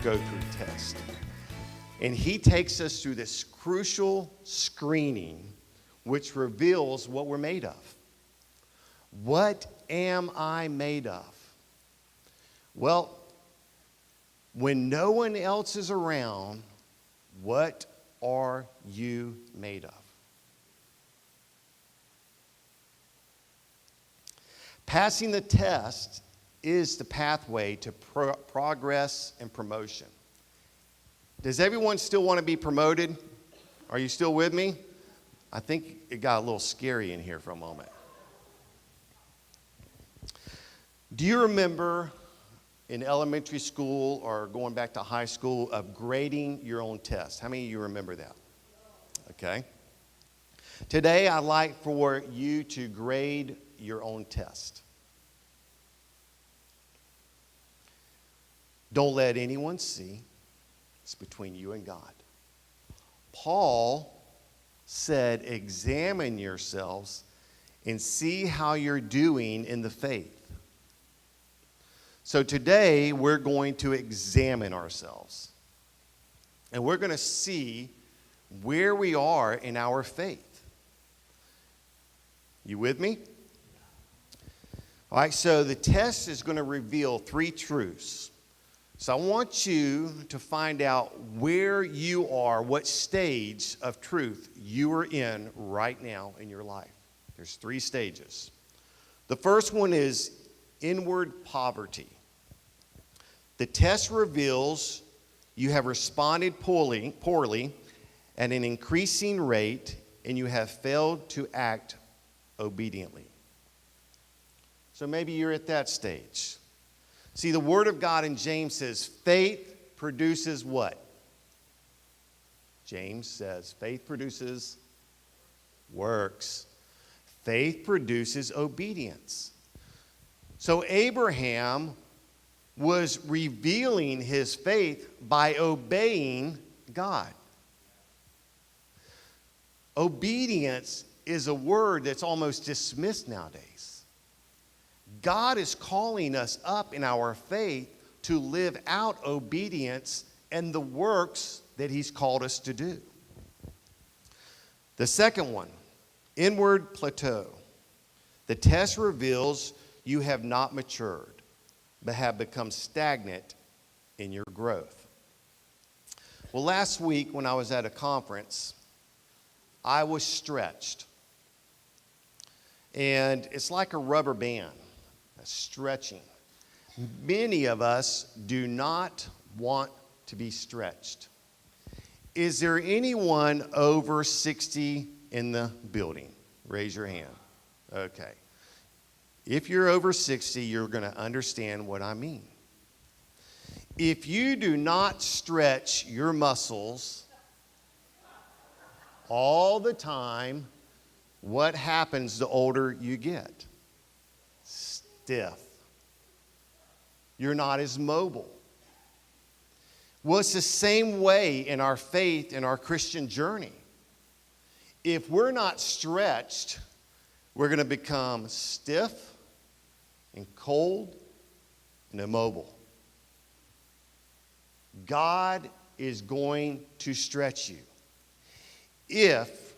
go through tests. And he takes us through this crucial screening which reveals what we're made of. What am I made of? Well, when no one else is around, what are you made of? Passing the test is the pathway to progress and promotion. Does everyone still want to be promoted? Are you still with me? I think it got a little scary in here for a moment. Do you remember in elementary school or going back to high school of grading your own test? How many of you remember that? Okay. Today, I'd like for you to grade your own test. Don't let anyone see. It's between you and God. Paul said, examine yourselves and see how you're doing in the faith. So today, we're going to examine ourselves. And we're going to see where we are in our faith. You with me? All right, so the test is going to reveal 3 truths. So I want you to find out where you are, what stage of truth you are in right now in your life. There's 3 stages. The first one is inward poverty. The test reveals you have responded poorly at an increasing rate, and you have failed to act obediently. So maybe you're at that stage. See, the Word of God in James says, faith produces what? James says, faith produces works. Faith produces obedience. So Abraham was revealing his faith by obeying God. Obedience is a word that's almost dismissed nowadays. God is calling us up in our faith to live out obedience and the works that He's called us to do. The second one, inward plateau. The test reveals you have not matured, but have become stagnant in your growth. Well, last week when I was at a conference, I was stretched. And it's like a rubber band. Stretching. Many of us do not want to be stretched. Is there anyone over 60 in the building? Raise your hand. Okay. If you're over 60, you're going to understand what I mean. If you do not stretch your muscles all the time, what happens the older you get? Stiff. You're not as mobile. Well, it's the same way in our faith, in our Christian journey. If we're not stretched, we're going to become stiff and cold and immobile. God is going to stretch you if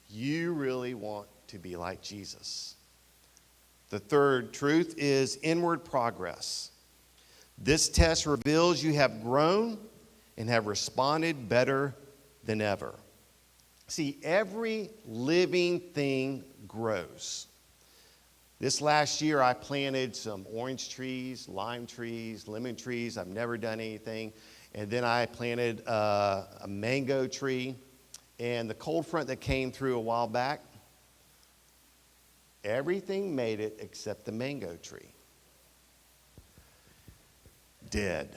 you really want to be like Jesus. The third truth is inward progress. This test reveals you have grown and have responded better than ever. See, every living thing grows. This last year, I planted some orange trees, lime trees, lemon trees. I've never done anything. And then I planted a mango tree. And the cold front that came through a while back, everything made it except the mango tree. Dead.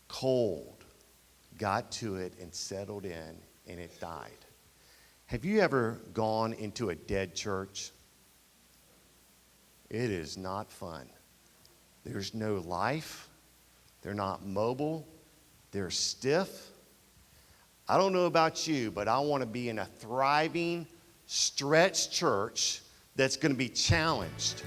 Cold. Got to it and settled in, and it died. Have you ever gone into a dead church? It is not fun. There's no life. They're not mobile. They're stiff. I don't know about you, but I want to be in a thriving, stretched church that's going to be challenged